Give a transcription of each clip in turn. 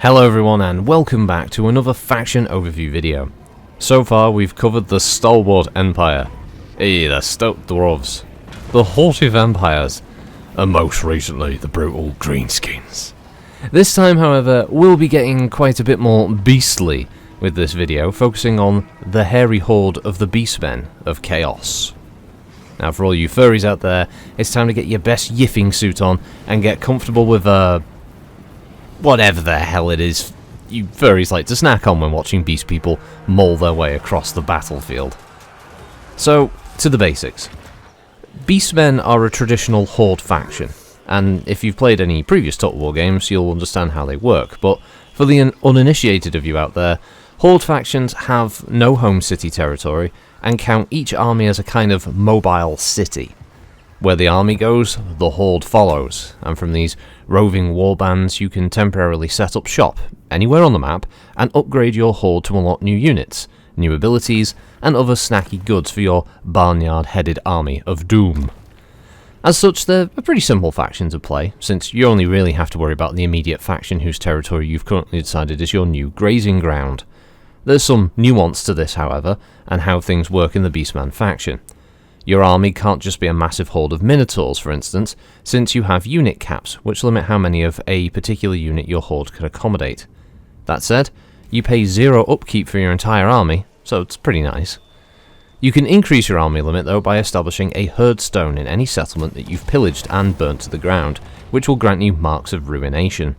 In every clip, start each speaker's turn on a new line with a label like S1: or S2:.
S1: Hello everyone and welcome back to another faction overview video. So far we've covered the Stalwart Empire, the Stout Dwarves, the haughty Vampires, and most recently the brutal Greenskins. This time however we'll be getting quite a bit more beastly with this video, focusing on the hairy horde of the Beastmen of Chaos. Now for all you furries out there, it's time to get your best yiffing suit on and get comfortable with whatever the hell it is you furries like to snack on when watching beast people maul their way across the battlefield. So, to the basics. Beastmen are a traditional horde faction, and if you've played any previous Total War games, you'll understand how they work, but for the uninitiated of you out there, horde factions have no home city territory, and count each army as a kind of mobile city. Where the army goes, the horde follows, and from these roving warbands you can temporarily set up shop anywhere on the map and upgrade your horde to unlock new units, new abilities, and other snacky goods for your barnyard-headed army of doom. As such, they're a pretty simple faction to play, since you only really have to worry about the immediate faction whose territory you've currently decided is your new grazing ground. There's some nuance to this, however, and how things work in the Beastman faction. Your army can't just be a massive horde of minotaurs, for instance, since you have unit caps, which limit how many of a particular unit your horde can accommodate. That said, you pay 0 upkeep for your entire army, so it's pretty nice. You can increase your army limit though by establishing a herd stone in any settlement that you've pillaged and burnt to the ground, which will grant you marks of ruination.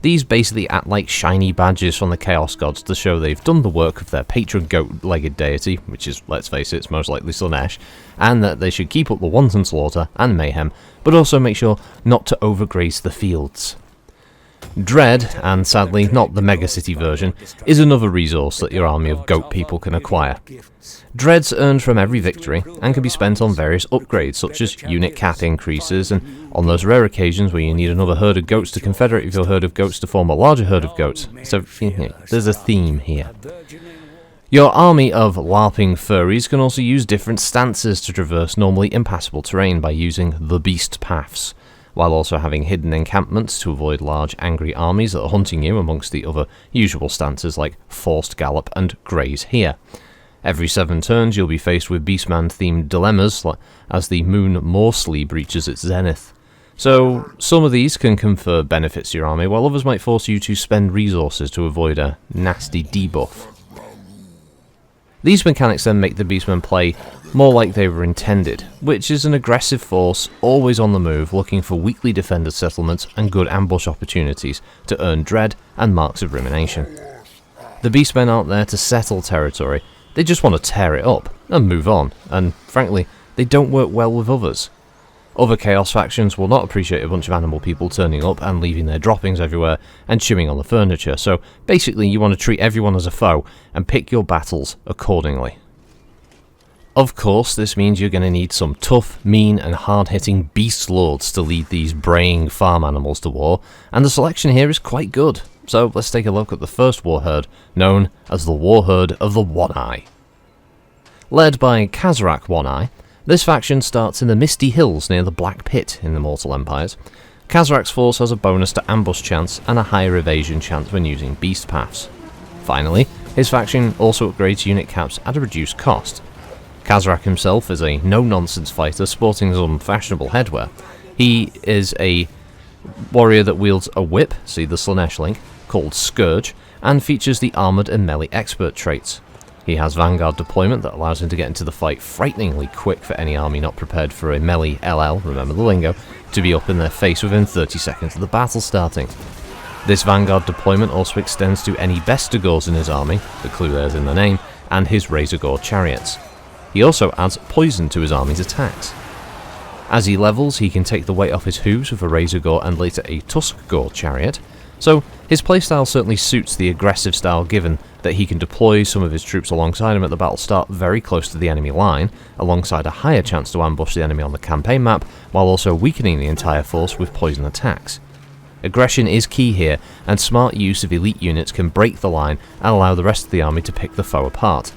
S1: These basically act like shiny badges from the Chaos Gods to show they've done the work of their patron goat-legged deity, which is, let's face it, it's most likely Slaanesh, and that they should keep up the wanton slaughter and mayhem, but also make sure not to overgraze the fields. Dread, and sadly not the megacity version, is another resource that your army of goat people can acquire. Dread's earned from every victory, and can be spent on various upgrades such as unit cap increases, and on those rare occasions where you need another herd of goats to confederate with your herd of goats to form a larger herd of goats. So, there's a theme here. Your army of LARPing furries can also use different stances to traverse normally impassable terrain by using the beast paths, while also having hidden encampments to avoid large angry armies that are hunting you amongst the other usual stances like forced gallop and graze here. Every 7 turns you'll be faced with Beastman-themed dilemmas as the moon Morsley breaches its zenith. So, some of these can confer benefits to your army, while others might force you to spend resources to avoid a nasty debuff. These mechanics then make the Beastmen play more like they were intended, which is an aggressive force, always on the move, looking for weakly defended settlements and good ambush opportunities to earn dread and marks of rumination. The Beastmen aren't there to settle territory, they just want to tear it up and move on, and frankly, they don't work well with others. Other Chaos factions will not appreciate a bunch of animal people turning up and leaving their droppings everywhere and chewing on the furniture, so basically you want to treat everyone as a foe and pick your battles accordingly. Of course, this means you're going to need some tough, mean and hard-hitting beast lords to lead these braying farm animals to war, and the selection here is quite good. So let's take a look at the first war herd, known as the War Herd of the One-Eye. Led by Kazrak One-Eye, this faction starts in the Misty Hills near the Black Pit in the Mortal Empires. Kazrak's force has a bonus to ambush chance and a higher evasion chance when using beast paths. Finally, his faction also upgrades unit caps at a reduced cost. Kazrak himself is a no-nonsense fighter sporting some fashionable headwear. He is a warrior that wields a whip, see the Slaanesh link, called Scourge, and features the armoured and melee expert traits. He has Vanguard deployment that allows him to get into the fight frighteningly quick for any army not prepared for a melee LL, remember the lingo, to be up in their face within 30 seconds of the battle starting. This Vanguard deployment also extends to any Bestigors in his army, the clue there's in the name, and his Razorgore Chariots. He also adds poison to his army's attacks. As he levels, he can take the weight off his hooves with a Razorgore and later a Tuskgore Chariot, so his playstyle certainly suits the aggressive style given that he can deploy some of his troops alongside him at the battle start very close to the enemy line, alongside a higher chance to ambush the enemy on the campaign map, while also weakening the entire force with poison attacks. Aggression is key here, and smart use of elite units can break the line and allow the rest of the army to pick the foe apart.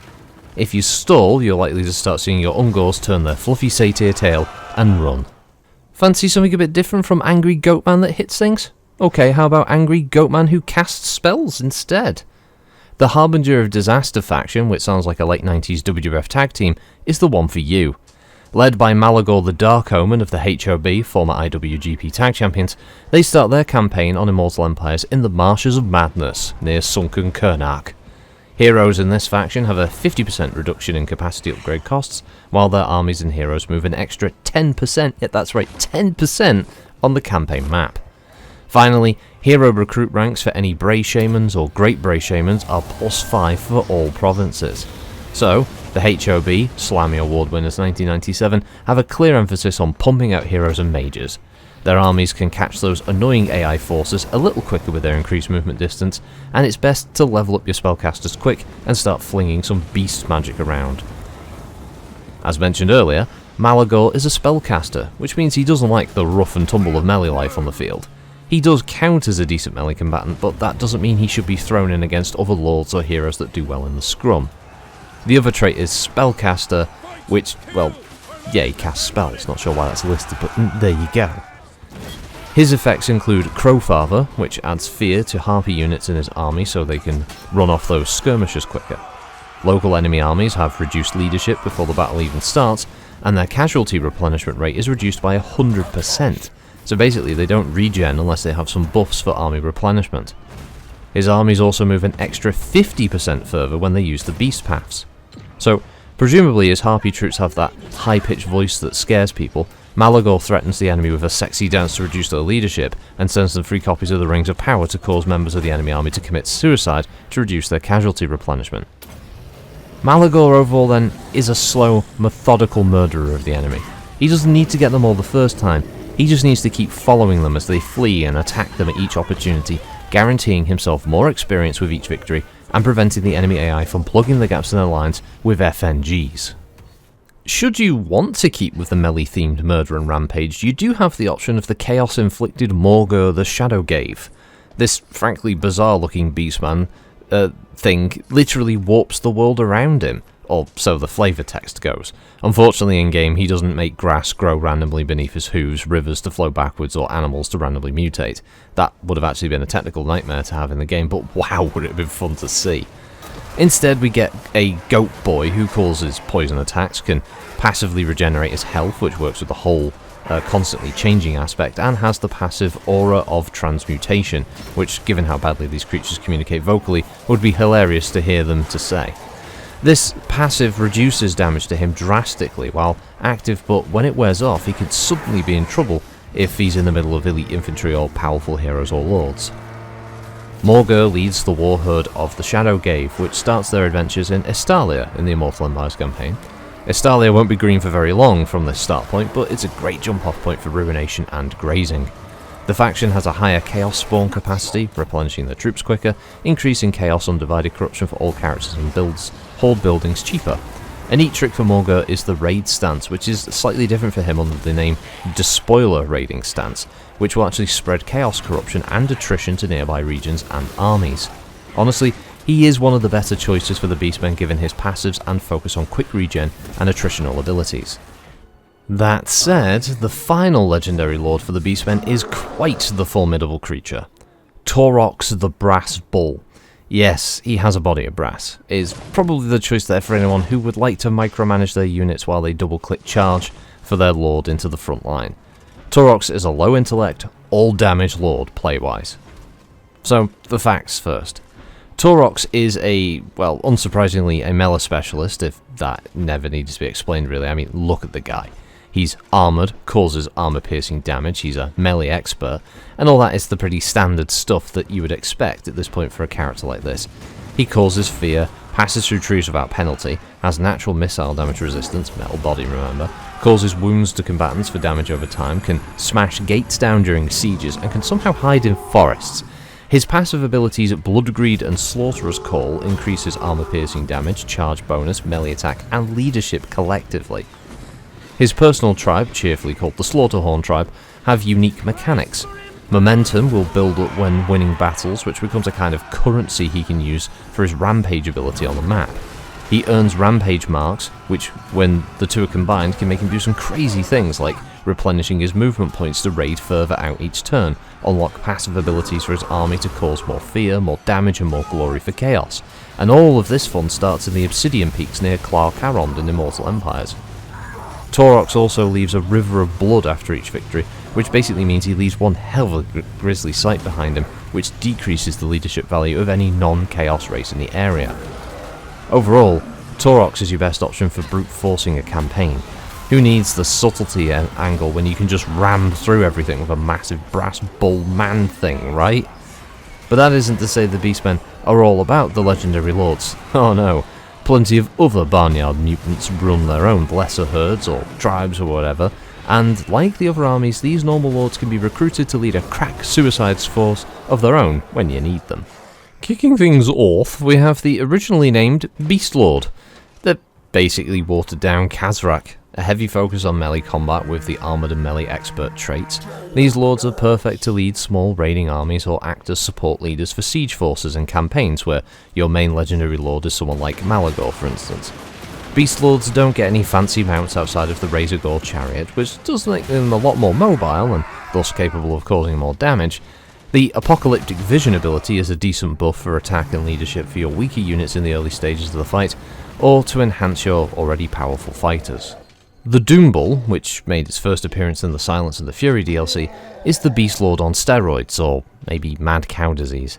S1: If you stall, you're likely to start seeing your Ungors turn their fluffy satyr tail and run. Fancy something a bit different from Angry Goatman that hits things? Okay, how about Angry Goatman who casts spells instead? The Harbinger of Disaster faction, which sounds like a late 90s WWF tag team, is the one for you. Led by Malagor the Dark Omen of the HOB, former IWGP Tag Champions, they start their campaign on Immortal Empires in the Marshes of Madness, near sunken Kurnak. Heroes in this faction have a 50% reduction in capacity upgrade costs, while their armies and heroes move an extra 10%, yeah, that's right, 10% on the campaign map. Finally, hero recruit ranks for any Bray Shamans or Great Bray Shamans are +5 for all provinces. So, the HOB, Slammy Award winners 1997, have a clear emphasis on pumping out heroes and mages. Their armies can catch those annoying AI forces a little quicker with their increased movement distance, and it's best to level up your spellcasters quick and start flinging some beast magic around. As mentioned earlier, Malagor is a spellcaster, which means he doesn't like the rough and tumble of melee life on the field. He does count as a decent melee combatant, but that doesn't mean he should be thrown in against other lords or heroes that do well in the scrum. The other trait is Spellcaster, which, well, yeah, he casts spells, not sure why that's listed, but there you go. His effects include Crowfather, which adds fear to Harpy units in his army so they can run off those skirmishers quicker. Local enemy armies have reduced leadership before the battle even starts, and their casualty replenishment rate is reduced by 100%. So basically they don't regen unless they have some buffs for army replenishment. His armies also move an extra 50% further when they use the beast paths. So, presumably his Harpy troops have that high-pitched voice that scares people. Malagor threatens the enemy with a sexy dance to reduce their leadership, and sends them free copies of the Rings of Power to cause members of the enemy army to commit suicide to reduce their casualty replenishment. Malagor overall then is a slow, methodical murderer of the enemy. He doesn't need to get them all the first time, he just needs to keep following them as they flee and attack them at each opportunity, guaranteeing himself more experience with each victory, and preventing the enemy AI from plugging the gaps in their lines with FNGs. Should you want to keep with the melee-themed murder and rampage, you do have the option of the chaos-inflicted Morgur the Shadowgave. This frankly bizarre-looking Beastman thing literally warps the world around him, or so the flavor text goes. Unfortunately in-game he doesn't make grass grow randomly beneath his hooves, rivers to flow backwards, or animals to randomly mutate. That would have actually been a technical nightmare to have in the game, but wow would it have been fun to see. Instead we get a goat boy who causes poison attacks, can passively regenerate his health, which works with the whole constantly changing aspect, and has the passive Aura of Transmutation, which, given how badly these creatures communicate vocally, would be hilarious to hear them to say. This passive reduces damage to him drastically while active, but when it wears off he could suddenly be in trouble if he's in the middle of elite infantry or powerful heroes or lords. Morgur leads the war herd of the Shadowgave, which starts their adventures in Estalia in the Immortal Empires campaign. Estalia won't be green for very long from this start point, but it's a great jump-off point for ruination and grazing. The faction has a higher chaos spawn capacity, replenishing their troops quicker, increasing chaos undivided corruption for all characters and builds horde buildings cheaper. A neat trick for Morgur is the raid stance, which is slightly different for him under the name Despoiler Raiding Stance, which will actually spread chaos corruption and attrition to nearby regions and armies. Honestly, he is one of the better choices for the Beastmen given his passives and focus on quick regen and attritional abilities. That said, the final legendary lord for the Beastmen is quite the formidable creature. Taurox the Brass Bull. Yes, he has a body of brass. It is probably the choice there for anyone who would like to micromanage their units while they double-click charge for their lord into the front line. Taurox is a low intellect, all damage lord play-wise. So, the facts first. Taurox is well, unsurprisingly, a melee specialist, if that never needs to be explained really. I mean, look at the guy. He's armoured, causes armour-piercing damage, he's a melee expert, and all that is the pretty standard stuff that you would expect at this point for a character like this. He causes fear, passes through trees without penalty, has natural missile damage resistance, metal body remember, causes wounds to combatants for damage over time, can smash gates down during sieges, and can somehow hide in forests. His passive abilities Bloodgreed and Slaughterer's Call increases armour-piercing damage, charge bonus, melee attack, and leadership collectively. His personal tribe, cheerfully called the Slaughterhorn tribe, have unique mechanics. Momentum will build up when winning battles, which becomes a kind of currency he can use for his rampage ability on the map. He earns rampage marks, which, when the two are combined, can make him do some crazy things like replenishing his movement points to raid further out each turn, unlock passive abilities for his army to cause more fear, more damage and more glory for chaos. And all of this fun starts in the Obsidian Peaks near Clar Carond in Immortal Empires. Taurox also leaves a river of blood after each victory, which basically means he leaves one hell of a grisly sight behind him, which decreases the leadership value of any non-chaos race in the area. Overall, Taurox is your best option for brute forcing a campaign. Who needs the subtlety angle when you can just ram through everything with a massive brass bull man thing, right? But that isn't to say the Beastmen are all about the legendary lords. Oh no, plenty of other barnyard mutants run their own lesser herds or tribes or whatever, and like the other armies, these normal lords can be recruited to lead a crack suicides force of their own when you need them. Kicking things off, we have the originally named Beast Lord. They're basically watered down Khazrak, a heavy focus on melee combat with the armoured and melee expert traits. These lords are perfect to lead small raiding armies or act as support leaders for siege forces and campaigns where your main legendary lord is someone like Malagor, for instance. Beast Lords don't get any fancy mounts outside of the Razor Gore Chariot, which does make them a lot more mobile and thus capable of causing more damage. The Apocalyptic Vision ability is a decent buff for attack and leadership for your weaker units in the early stages of the fight, or to enhance your already powerful fighters. The Doombull, which made its first appearance in the Silence and the Fury DLC, is the Beast Lord on steroids, or maybe mad cow disease.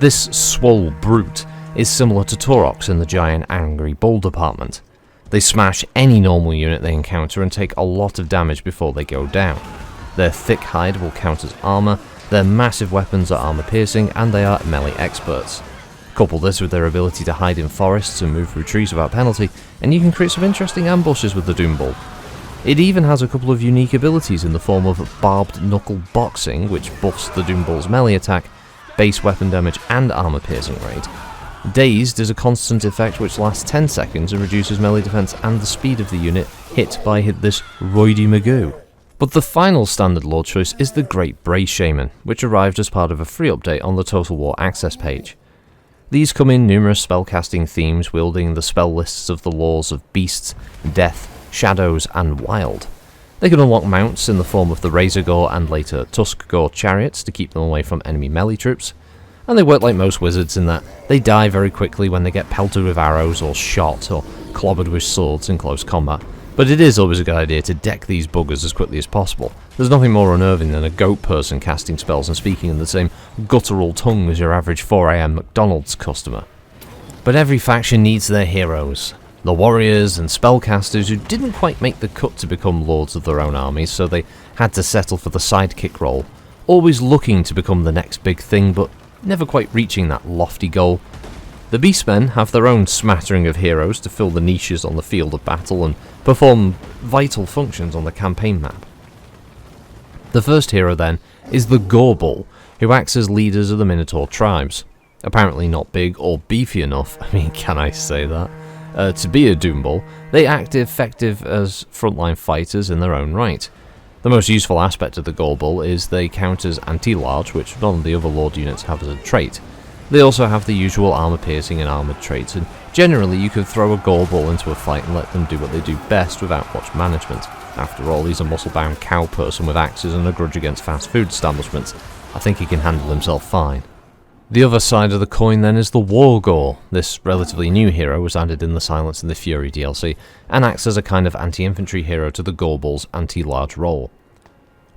S1: This swole brute is similar to Taurox in the giant angry bull department. They smash any normal unit they encounter and take a lot of damage before they go down. Their thick hide will count as armour, their massive weapons are armour piercing, and they are melee experts. Couple this with their ability to hide in forests and move through trees without penalty, and you can create some interesting ambushes with the Doombull. It even has a couple of unique abilities in the form of Barbed Knuckle Boxing, which buffs the Doombull's melee attack, base weapon damage and armour piercing rate. Dazed is a constant effect which lasts 10 seconds and reduces melee defense and the speed of the unit hit by this Roidy Magoo. But the final standard lord choice is the Great Bray Shaman, which arrived as part of a free update on the Total War Access page. These come in numerous spellcasting themes, wielding the spell lists of the laws of beasts, death, shadows, and wild. They can unlock mounts in the form of the Razor Gore and later Tusk Gore Chariots to keep them away from enemy melee troops, and they work like most wizards in that they die very quickly when they get pelted with arrows or shot or clobbered with swords in close combat. But it is always a good idea to deck these buggers as quickly as possible. There's nothing more unnerving than a goat person casting spells and speaking in the same guttural tongue as your average 4 AM McDonald's customer. But every faction needs their heroes. The warriors and spellcasters who didn't quite make the cut to become lords of their own armies, so they had to settle for the sidekick role, always looking to become the next big thing but never quite reaching that lofty goal. The Beastmen have their own smattering of heroes to fill the niches on the field of battle and perform vital functions on the campaign map. The first hero then is the Gorebull, who acts as leaders of the Minotaur tribes. Apparently not big or beefy enough, I mean, can I say that, to be a Doombull, they act effective as frontline fighters in their own right. The most useful aspect of the Gorebull is they count as anti-large, which none of the other Lord units have as a trait. They also have the usual armour piercing and armoured traits, and generally you can throw a Gorebull into a fight and let them do what they do best without much management. After all, he's a muscle-bound cow person with axes and a grudge against fast food establishments. I think he can handle himself fine. The other side of the coin then is the Wargore. This relatively new hero was added in the Silence and the Fury DLC, and acts as a kind of anti-infantry hero to the Gorebull's anti-large role.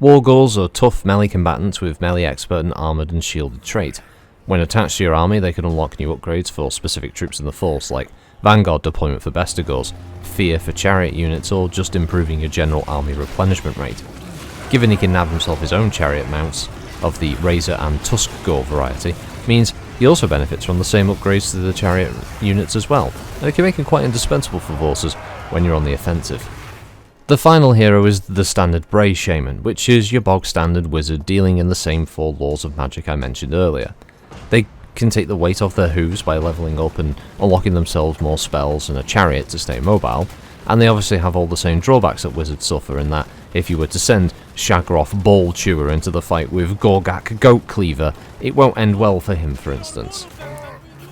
S1: Wargores are tough melee combatants with melee expert and armoured and shielded trait. When attached to your army, they can unlock new upgrades for specific troops in the force, like Vanguard deployment for Bestigors, Fear for chariot units, or just improving your general army replenishment rate. Given he can nab himself his own chariot mounts of the Razor and Tusk Gore variety, means he also benefits from the same upgrades to the chariot units as well, and it can make him quite indispensable for forces when you're on the offensive. The final hero is the standard Bray Shaman, which is your bog standard wizard dealing in the same 4 laws of magic I mentioned earlier. They can take the weight off their hooves by leveling up and unlocking themselves more spells and a chariot to stay mobile, and they obviously have all the same drawbacks that wizards suffer in that if you were to send Shagroth Ball Chewer into the fight with Gorgak Goat Cleaver, it won't end well for him, for instance.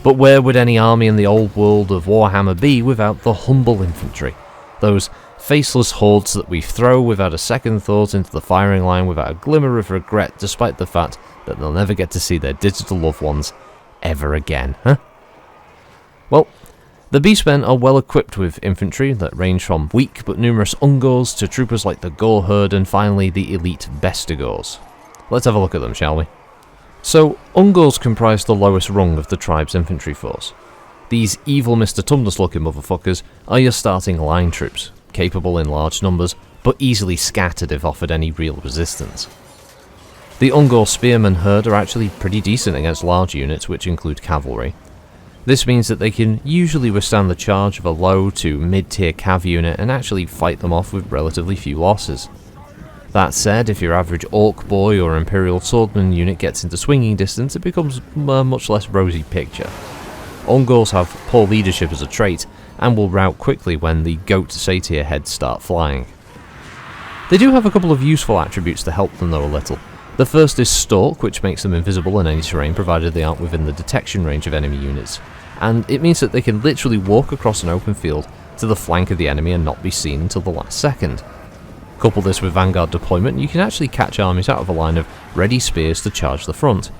S1: But where would any army in the old world of Warhammer be without the humble infantry? Those faceless hordes that we throw without a second thought into the firing line without a glimmer of regret, despite the fact that they'll never get to see their digital loved ones ever again, huh? Well, the Beastmen are well equipped with infantry that range from weak but numerous Ungors to troopers like the Gore Herd and finally the elite Bestigors. Let's have a look at them, shall we? So, Ungors comprise the lowest rung of the tribe's infantry force. These evil Mr. Tumnus looking motherfuckers are your starting line troops, capable in large numbers, but easily scattered if offered any real resistance. The Ungor Spearmen herd are actually pretty decent against large units, which include cavalry. This means that they can usually withstand the charge of a low to mid-tier cav unit and actually fight them off with relatively few losses. That said, if your average Orc Boy or Imperial Swordman unit gets into swinging distance, it becomes a much less rosy picture. Ungors have poor leadership as a trait, and will rout quickly when the goat satyr heads start flying. They do have a couple of useful attributes to help them though a little. The first is Stalk, which makes them invisible in any terrain provided they aren't within the detection range of enemy units, and it means that they can literally walk across an open field to the flank of the enemy and not be seen until the last second. Couple this with Vanguard deployment, you can actually catch armies out of a line of ready spears to charge the front.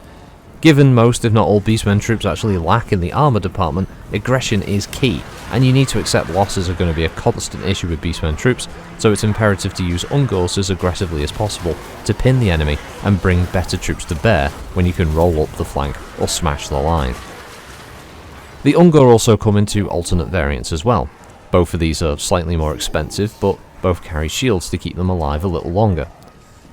S1: Given most, if not all, Beastmen troops actually lack in the armour department, aggression is key, and you need to accept losses are going to be a constant issue with Beastmen troops, so it's imperative to use Ungors as aggressively as possible to pin the enemy and bring better troops to bear when you can roll up the flank or smash the line. The Ungor also come in two alternate variants as well. Both of these are slightly more expensive, but both carry shields to keep them alive a little longer.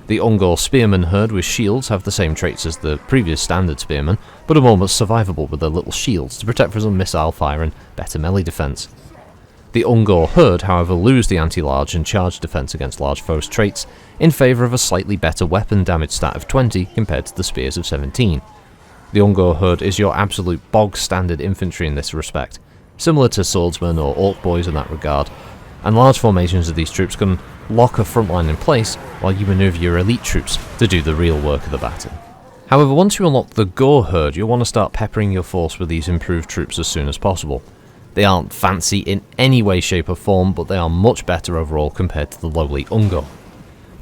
S1: The Ungor Spearmen herd with shields have the same traits as the previous standard Spearmen, but are almost survivable with their little shields to protect from some missile fire and better melee defense. The Ungor herd, however, lose the anti-large and charge defense against large foes traits in favour of a slightly better weapon damage stat of 20 compared to the spears of 17. The Ungor herd is your absolute bog standard infantry in this respect, similar to swordsmen or orc boys in that regard, and large formations of these troops can lock a front line in place while you manoeuvre your elite troops to do the real work of the battle. However, once you unlock the Gore herd, you'll want to start peppering your force with these improved troops as soon as possible. They aren't fancy in any way, shape or form, but they are much better overall compared to the lowly Ungor.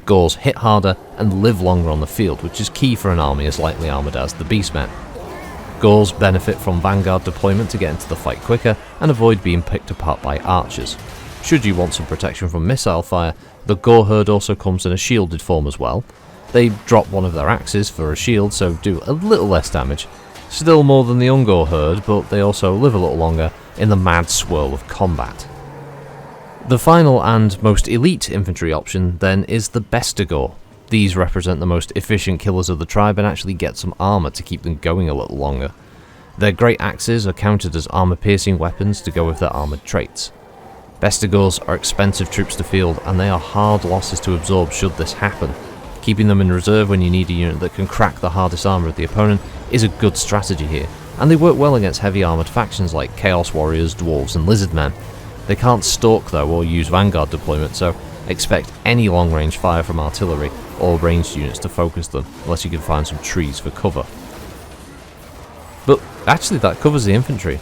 S1: Gores hit harder and live longer on the field, which is key for an army as lightly armoured as the Beastmen. Gores benefit from Vanguard deployment to get into the fight quicker and avoid being picked apart by archers. Should you want some protection from missile fire, the Gore herd also comes in a shielded form as well. They drop one of their axes for a shield, so do a little less damage. Still more than the Ungor herd, but they also live a little longer in the mad swirl of combat. The final and most elite infantry option then is the Bestigor. These represent the most efficient killers of the tribe and actually get some armour to keep them going a little longer. Their great axes are counted as armour-piercing weapons to go with their armoured traits. Bestigors are expensive troops to field, and they are hard losses to absorb should this happen. Keeping them in reserve when you need a unit that can crack the hardest armour of the opponent is a good strategy here, and they work well against heavy armoured factions like Chaos Warriors, Dwarves and Lizardmen. They can't stalk though or use Vanguard deployment, so expect any long range fire from artillery or ranged units to focus them, unless you can find some trees for cover. But actually that covers the infantry.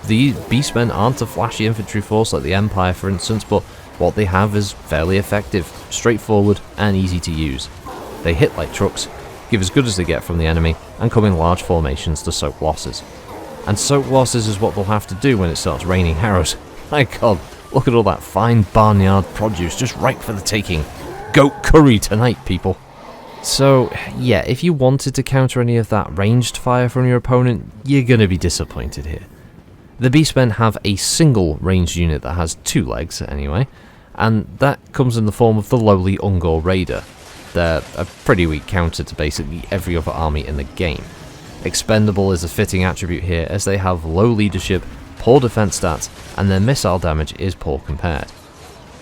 S1: The Beastmen aren't a flashy infantry force like the Empire for instance, but what they have is fairly effective, straightforward and easy to use. They hit like trucks, give as good as they get from the enemy, and come in large formations to soak losses. And soak losses is what they'll have to do when it starts raining arrows. My god, look at all that fine barnyard produce just ripe for the taking. Goat curry tonight, people. So, yeah, if you wanted to counter any of that ranged fire from your opponent, you're gonna be disappointed here. The Beastmen have a single ranged unit that has 2 legs, anyway, and that comes in the form of the lowly Ungor Raider. They're a pretty weak counter to basically every other army in the game. Expendable is a fitting attribute here, as they have low leadership, poor defense stats, and their missile damage is poor compared.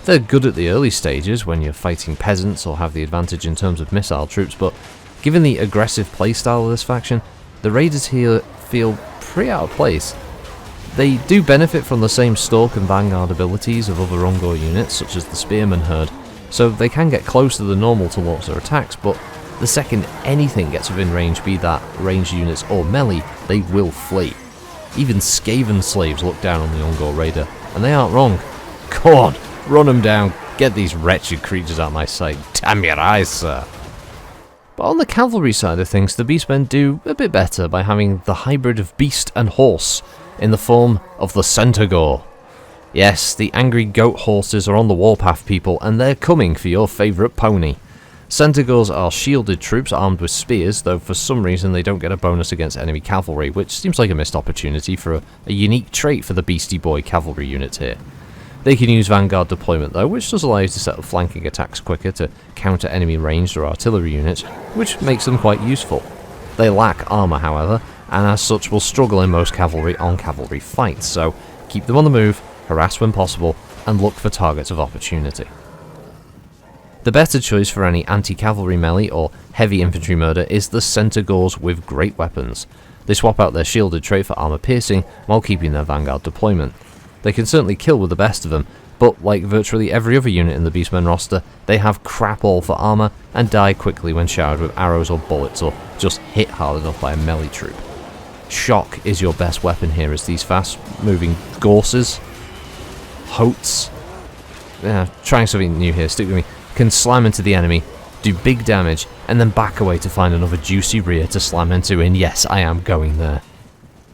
S1: They're good at the early stages when you're fighting peasants or have the advantage in terms of missile troops, but given the aggressive playstyle of this faction, the Raiders here feel pretty out of place. They do benefit from the same Stalk and Vanguard abilities of other Ungor units, such as the Spearman herd, so they can get closer than normal to launch their attacks, but the second anything gets within range, be that ranged units or melee, they will flee. Even Skaven slaves look down on the Ungor Raider, and they aren't wrong. Go on, run them down, get these wretched creatures out of my sight. Damn your eyes, sir. But on the cavalry side of things, the Beastmen do a bit better by having the hybrid of beast and horse in the form of the Centaur. Yes, the angry goat horses are on the warpath, people, and they're coming for your favourite pony. Centaurs are shielded troops armed with spears, though for some reason they don't get a bonus against enemy cavalry, which seems like a missed opportunity for a unique trait for the Beastie Boy cavalry units here. They can use vanguard deployment though, which does allow you to set up flanking attacks quicker to counter enemy ranged or artillery units, which makes them quite useful. They lack armour however, and as such will struggle in most cavalry on cavalry fights, so keep them on the move, harass when possible, and look for targets of opportunity. The better choice for any anti-cavalry melee or heavy infantry murder is the Centaurs with great weapons. They swap out their shielded trait for armour piercing while keeping their vanguard deployment. They can certainly kill with the best of them, but like virtually every other unit in the Beastmen roster, they have crap all for armour and die quickly when showered with arrows or bullets or just hit hard enough by a melee troop. Shock is your best weapon here as these fast moving gorses, hotes, trying something new here, stick with me, can slam into the enemy, do big damage, and then back away to find another juicy rear to slam into, and yes, I am going there.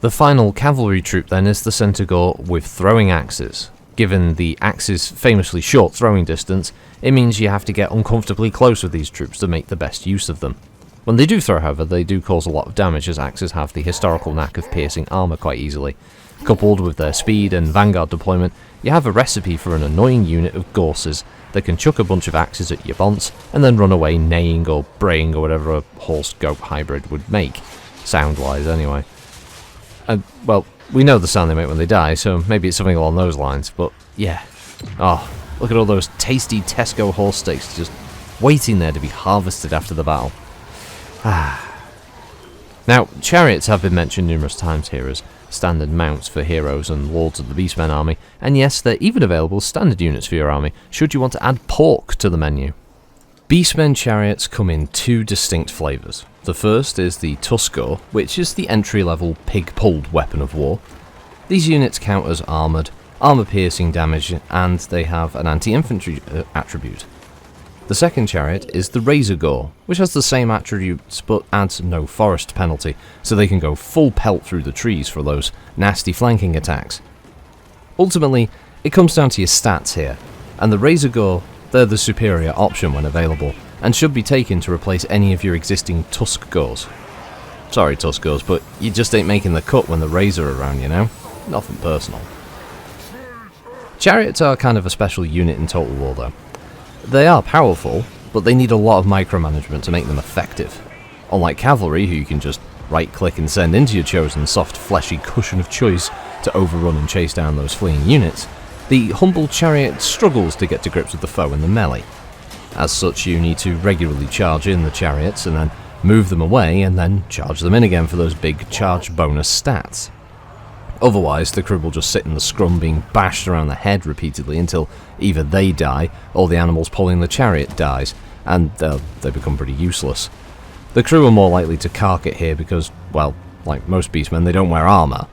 S1: The final cavalry troop then is the Centaur with throwing axes. Given the axe's famously short throwing distance, it means you have to get uncomfortably close with these troops to make the best use of them. When they do throw however, they do cause a lot of damage as axes have the historical knack of piercing armour quite easily. Coupled with their speed and vanguard deployment, you have a recipe for an annoying unit of gorses that can chuck a bunch of axes at your bonce and then run away neighing or braying or whatever a horse-goat hybrid would make, sound-wise anyway. And, well, we know the sound they make when they die, so maybe it's something along those lines, but yeah. Oh, look at all those tasty Tesco horse steaks just waiting there to be harvested after the battle. Now, chariots have been mentioned numerous times here as standard mounts for heroes and lords of the Beastmen army, and yes, they're even available as standard units for your army, should you want to add pork to the menu. Beastmen chariots come in two distinct flavours. The first is the Tuskor, which is the entry-level pig-pulled weapon of war. These units count as armoured, armour-piercing damage, and they have an anti-infantry attribute. The second chariot is the Razor Gore, which has the same attributes but adds no forest penalty, so they can go full pelt through the trees for those nasty flanking attacks. Ultimately, it comes down to your stats here, and the Razor Gore, they're the superior option when available, and should be taken to replace any of your existing Tusk Gores. Sorry Tusk Gores, but you just ain't making the cut when the Razor are around, you know? Nothing personal. Chariots are kind of a special unit in Total War though. They are powerful, but they need a lot of micromanagement to make them effective. Unlike cavalry, who you can just right-click and send into your chosen soft, fleshy cushion of choice to overrun and chase down those fleeing units, the humble chariot struggles to get to grips with the foe in the melee. As such, you need to regularly charge in the chariots and then move them away and then charge them in again for those big charge bonus stats. Otherwise, the crew will just sit in the scrum being bashed around the head repeatedly until either they die or the animals pulling the chariot dies, and they become pretty useless. The crew are more likely to cark it here because, well, like most beastmen, they don't wear armour.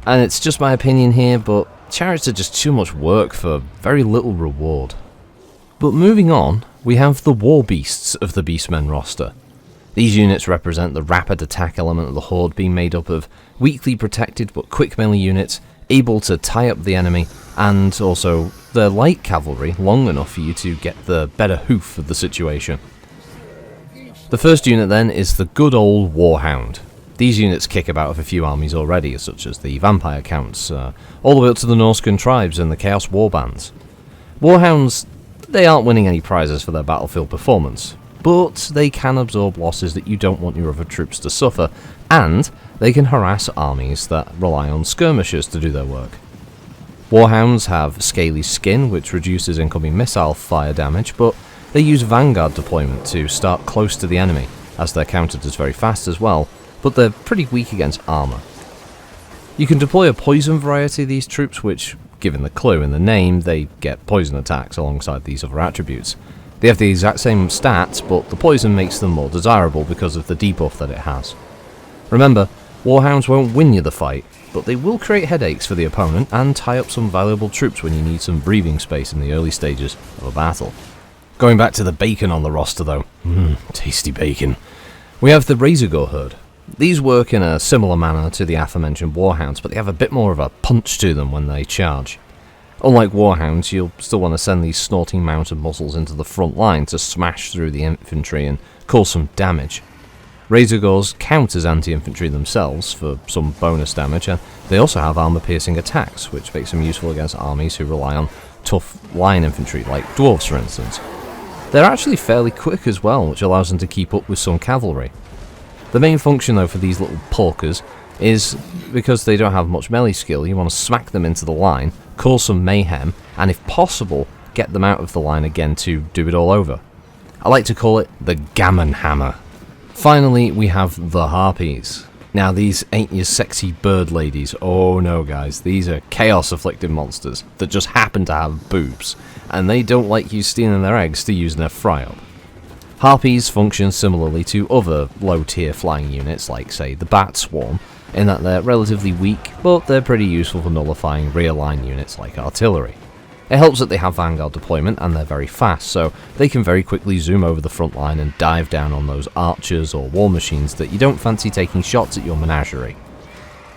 S1: And it's just my opinion here, but chariots are just too much work for very little reward. But moving on, we have the war beasts of the Beastmen roster. These units represent the rapid attack element of the Horde, being made up of weakly protected but quick melee units, able to tie up the enemy, and also they're light cavalry, long enough for you to get the better hoof of the situation. The first unit then is the good old Warhound. These units kick about with a few armies already, such as the Vampire Counts, all the way up to the Norscan tribes and the Chaos Warbands. Warhounds, they aren't winning any prizes for their battlefield performance, but they can absorb losses that you don't want your other troops to suffer, and they can harass armies that rely on skirmishers to do their work. Warhounds have scaly skin, which reduces incoming missile fire damage, but they use vanguard deployment to start close to the enemy, as they're countered as very fast as well, but they're pretty weak against armour. You can deploy a poison variety of these troops, which, given the clue in the name, they get poison attacks alongside these other attributes. They have the exact same stats, but the poison makes them more desirable because of the debuff that it has. Remember, Warhounds won't win you the fight, but they will create headaches for the opponent and tie up some valuable troops when you need some breathing space in the early stages of a battle. Going back to the bacon on the roster though, tasty bacon. We have the Razorgore herd. These work in a similar manner to the aforementioned Warhounds, but they have a bit more of a punch to them when they charge. Unlike Warhounds, you'll still want to send these snorting mounted muscles into the front line to smash through the infantry and cause some damage. Razorgores count as anti-infantry themselves for some bonus damage, and they also have armor-piercing attacks, which makes them useful against armies who rely on tough line infantry, like dwarves for instance. They're actually fairly quick as well, which allows them to keep up with some cavalry. The main function though for these little porkers is, because they don't have much melee skill, you want to smack them into the line, cause some mayhem, and if possible, get them out of the line again to do it all over. I like to call it the gammon hammer. Finally, we have the Harpies. Now these ain't your sexy bird ladies, oh no guys, these are chaos afflicted monsters that just happen to have boobs, and they don't like you stealing their eggs to use in their fry-up. Harpies function similarly to other low-tier flying units like, say, the Bat Swarm, in that they're relatively weak, but they're pretty useful for nullifying rear-line units like artillery. It helps that they have vanguard deployment and they're very fast, so they can very quickly zoom over the front line and dive down on those archers or war machines that you don't fancy taking shots at your menagerie.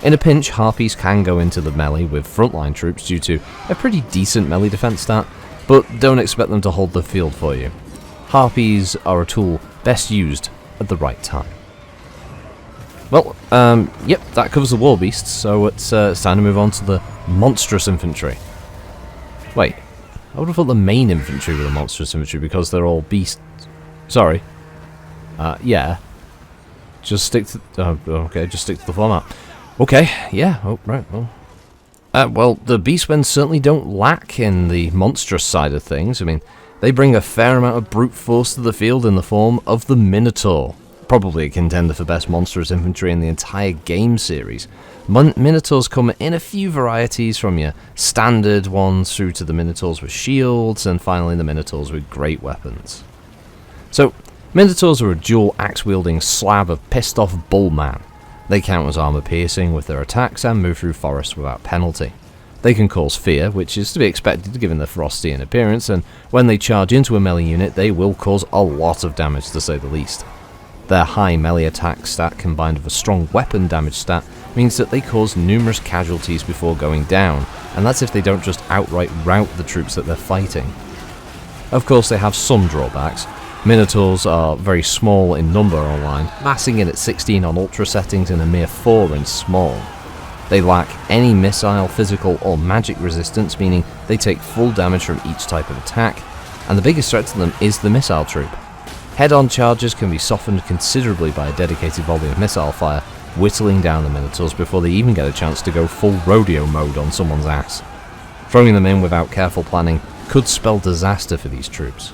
S1: In a pinch, Harpies can go into the melee with frontline troops due to a pretty decent melee defense stat, but don't expect them to hold the field for you. Harpies are a tool best used at the right time. Well, yep, that covers the war beasts, so it's time to move on to the monstrous infantry. Wait, I would have thought the main infantry were the monstrous infantry because they're all beasts. Sorry. Yeah. Just stick to... okay, just stick to the format. Okay, yeah, oh, right, well... well, the Beastmen certainly don't lack in the monstrous side of things. I mean, they bring a fair amount of brute force to the field in the form of the Minotaur. Probably a contender for best monstrous infantry in the entire game series. Minotaurs come in a few varieties, from your standard ones through to the Minotaurs with shields, and finally the Minotaurs with great weapons. So, Minotaurs are a dual axe-wielding slab of pissed-off bullman. They count as armor-piercing with their attacks and move through forests without penalty. They can cause fear, which is to be expected given their frosty in appearance, and when they charge into a melee unit they will cause a lot of damage to say the least. Their high melee attack stat combined with a strong weapon damage stat means that they cause numerous casualties before going down, and that's if they don't just outright rout the troops that they're fighting. Of course they have some drawbacks. Minotaurs are very small in number online, massing in at 16 on ultra settings and a mere 4 in small. They lack any missile, physical or magic resistance, meaning they take full damage from each type of attack, and the biggest threat to them is the missile troop. Head-on charges can be softened considerably by a dedicated volley of missile fire, whittling down the Minotaurs before they even get a chance to go full rodeo mode on someone's ass. Throwing them in without careful planning could spell disaster for these troops.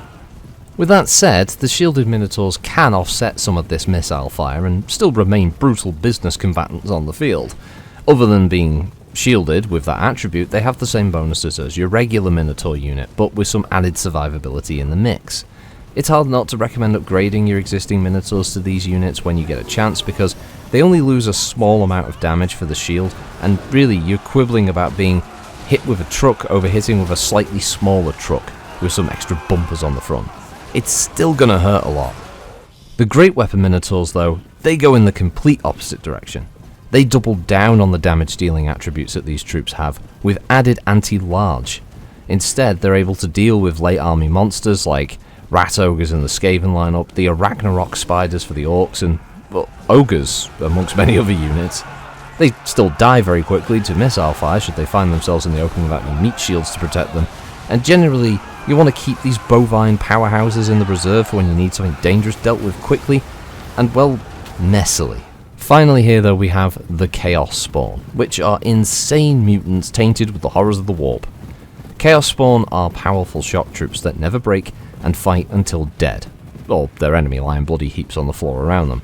S1: With that said, the shielded Minotaurs can offset some of this missile fire and still remain brutal business combatants on the field. Other than being shielded with that attribute, they have the same bonuses as your regular Minotaur unit, but with some added survivability in the mix. It's hard not to recommend upgrading your existing Minotaurs to these units when you get a chance, because they only lose a small amount of damage for the shield, and really you're quibbling about being hit with a truck over hitting with a slightly smaller truck with some extra bumpers on the front. It's still gonna hurt a lot. The Great Weapon Minotaurs though, they go in the complete opposite direction. They double down on the damage dealing attributes that these troops have, with added anti-large. Instead, they're able to deal with late army monsters like Rat Ogres in the Skaven lineup, the Arachnarok Spiders for the Orcs, and, well, Ogres, amongst many other units. They still die very quickly to missile fire should they find themselves in the open without any meat shields to protect them, and generally, you want to keep these bovine powerhouses in the reserve for when you need something dangerous dealt with quickly, and, well, messily. Finally here though we have the Chaos Spawn, which are insane mutants tainted with the horrors of the warp. Chaos Spawn are powerful shock troops that never break and fight until dead, or their enemy lie in bloody heaps on the floor around them.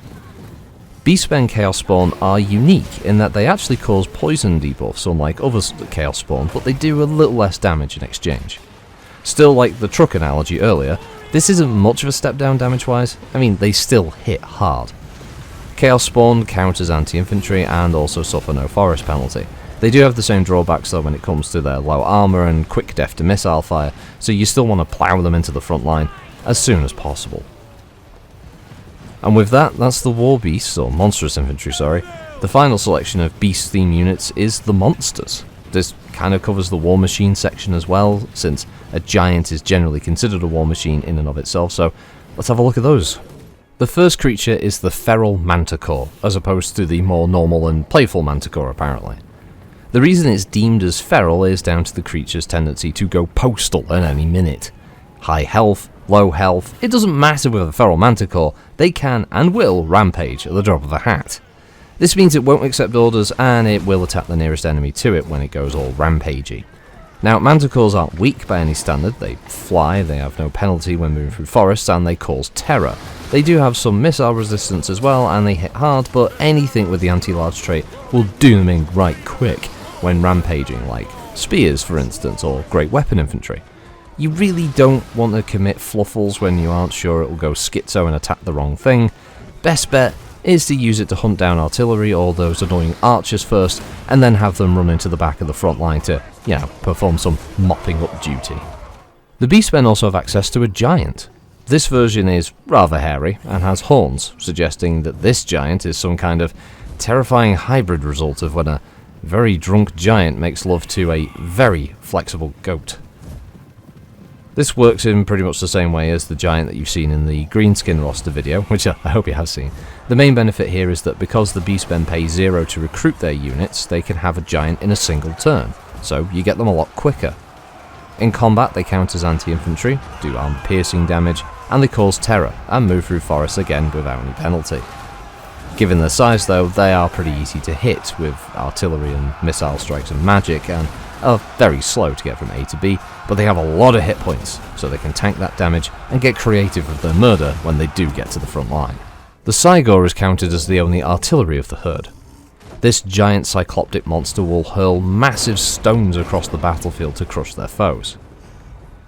S1: Beastmen Chaos Spawn are unique in that they actually cause poison debuffs unlike other Chaos Spawn, but they do a little less damage in exchange. Still, like the truck analogy earlier, this isn't much of a step down damage wise. I mean, they still hit hard. Chaos Spawn counters anti-infantry and also suffer no forest penalty. They do have the same drawbacks though when it comes to their low armour and quick death to missile fire, so you still want to plough them into the front line as soon as possible. And with that, that's the War Beasts, or Monstrous Infantry, sorry. The final selection of Beast theme units is the Monsters. This kind of covers the War Machine section as well, since a giant is generally considered a war machine in and of itself, so let's have a look at those. The first creature is the Feral Manticore, as opposed to the more normal and playful Manticore apparently. The reason it's deemed as feral is down to the creature's tendency to go postal at any minute. High health, low health, it doesn't matter with a Feral Manticore, they can and will rampage at the drop of a hat. This means it won't accept orders and it will attack the nearest enemy to it when it goes all rampagey. Now, Manticores aren't weak by any standard, they fly, they have no penalty when moving through forests, and they cause terror. They do have some missile resistance as well, and they hit hard, but anything with the anti-large trait will do them in right quick when rampaging, like spears for instance, or great weapon infantry. You really don't want to commit fluffles when you aren't sure it will go schizo and attack the wrong thing. Best bet is to use it to hunt down artillery or those annoying archers first, and then have them run into the back of the front line to, perform some mopping up duty. The Beastmen also have access to a giant. This version is rather hairy and has horns, suggesting that this giant is some kind of terrifying hybrid result of when a very drunk giant makes love to a very flexible goat. This works in pretty much the same way as the giant that you've seen in the Greenskin roster video, which I hope you have seen. The main benefit here is that because the Beastmen pay 0 to recruit their units, they can have a giant in a single turn, so you get them a lot quicker. In combat they count as anti-infantry, do armor-piercing damage, and they cause terror, and move through forests again without any penalty. Given their size though, they are pretty easy to hit with artillery and missile strikes and magic, and are very slow to get from A to B, but they have a lot of hit points, so they can tank that damage and get creative with their murder when they do get to the front line. The Cygor is counted as the only artillery of the herd. This giant cycloptic monster will hurl massive stones across the battlefield to crush their foes.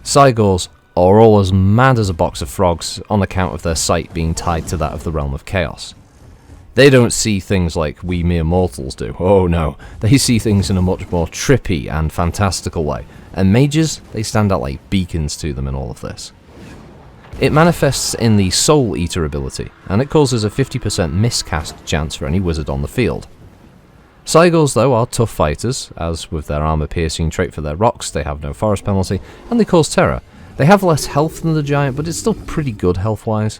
S1: Cygors are all as mad as a box of frogs on account of their sight being tied to that of the realm of chaos. They don't see things like we mere mortals do, oh no, they see things in a much more trippy and fantastical way, and mages, they stand out like beacons to them in all of this. It manifests in the Soul Eater ability, and it causes a 50% miscast chance for any wizard on the field. Cygors though are tough fighters, as with their armor piercing trait for their rocks, they have no forest penalty, and they cause terror. They have less health than the giant, but it's still pretty good health wise.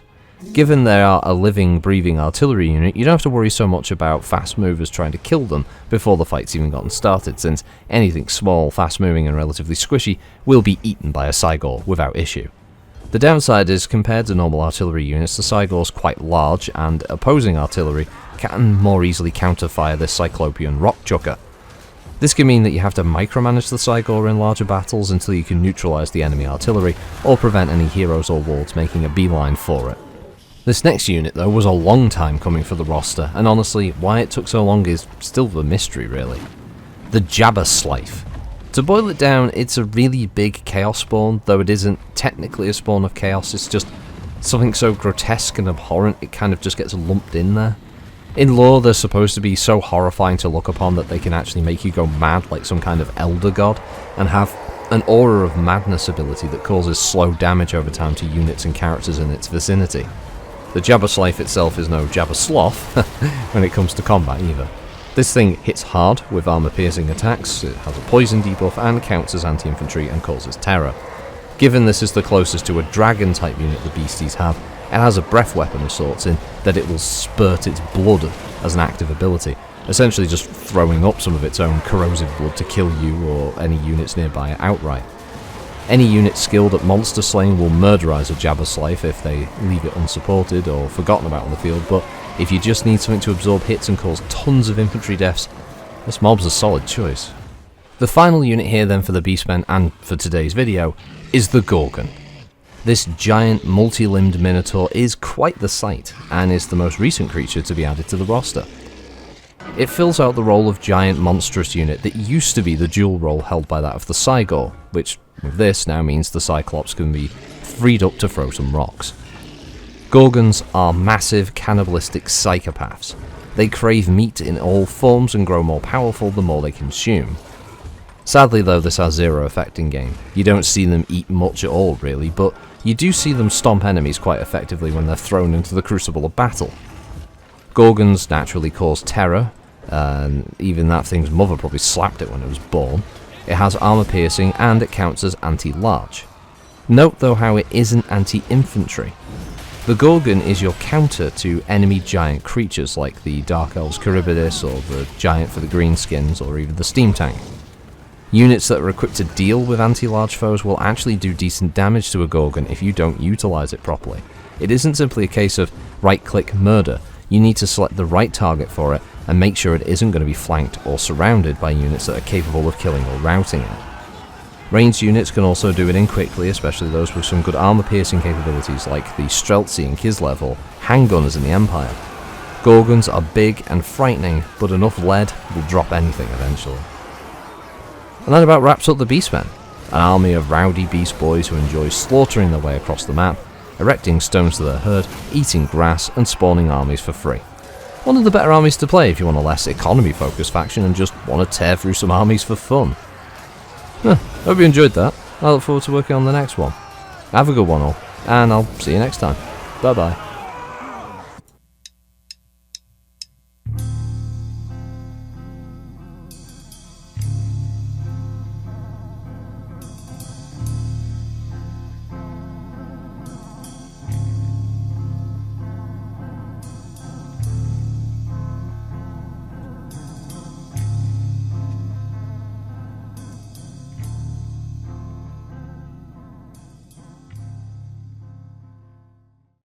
S1: Given they are a living, breathing artillery unit, you don't have to worry so much about fast movers trying to kill them before the fight's even gotten started, since anything small, fast moving and relatively squishy will be eaten by a Cygor without issue. The downside is, compared to normal artillery units, the Cygor is quite large, and opposing artillery can more easily counterfire this Cyclopean rock chucker. This can mean that you have to micromanage the Cygor in larger battles until you can neutralise the enemy artillery, or prevent any heroes or wards making a beeline for it. This next unit though was a long time coming for the roster, and honestly, why it took so long is still the mystery really. The Jabberslife. To boil it down, it's a really big chaos spawn, though it isn't technically a spawn of chaos, it's just something so grotesque and abhorrent it kind of just gets lumped in there. In lore, they're supposed to be so horrifying to look upon that they can actually make you go mad like some kind of elder god, and have an aura of madness ability that causes slow damage over time to units and characters in its vicinity. The Jabberslife itself is no Jabbersloth when it comes to combat either. This thing hits hard with armor-piercing attacks, it has a poison debuff and counts as anti-infantry and causes terror. Given this is the closest to a dragon-type unit the beasties have, it has a breath weapon of sorts in that it will spurt its blood as an active ability, essentially just throwing up some of its own corrosive blood to kill you or any units nearby outright. Any unit skilled at monster slaying will murderize a Jabberslife if they leave it unsupported or forgotten about on the field, but if you just need something to absorb hits and cause tons of infantry deaths, this mob's a solid choice. The final unit here then for the Beastmen and for today's video is the Gorgon. This giant multi-limbed minotaur is quite the sight, and is the most recent creature to be added to the roster. It fills out the role of giant monstrous unit that used to be the dual role held by that of the Cygor, which with this now means the Cyclops can be freed up to throw some rocks. Gorgons are massive cannibalistic psychopaths. They crave meat in all forms and grow more powerful the more they consume. Sadly though, this has zero effect in game. You don't see them eat much at all really, but you do see them stomp enemies quite effectively when they're thrown into the crucible of battle. Gorgons naturally cause terror, and even that thing's mother probably slapped it when it was born. It has armor piercing and it counts as anti-large. Note though how it isn't anti-infantry. The Gorgon is your counter to enemy giant creatures like the Dark Elves Charybdis or the Giant for the Greenskins or even the Steam Tank. Units that are equipped to deal with anti-large foes will actually do decent damage to a Gorgon if you don't utilise it properly. It isn't simply a case of right-click murder. You need to select the right target for it and make sure it isn't going to be flanked or surrounded by units that are capable of killing or routing it. Ranged units can also do it in quickly, especially those with some good armor piercing capabilities like the Streltsy and Kislev or handgunners in the Empire. Gorgons are big and frightening, but enough lead will drop anything eventually. And that about wraps up the Beastmen, an army of rowdy beast boys who enjoy slaughtering their way across the map, erecting stones to their herd, eating grass and spawning armies for free. One of the better armies to play if you want a less economy focused faction and just want to tear through some armies for fun. Hope you enjoyed that. I look forward to working on the next one. Have a good one all, and I'll see you next time. Bye bye.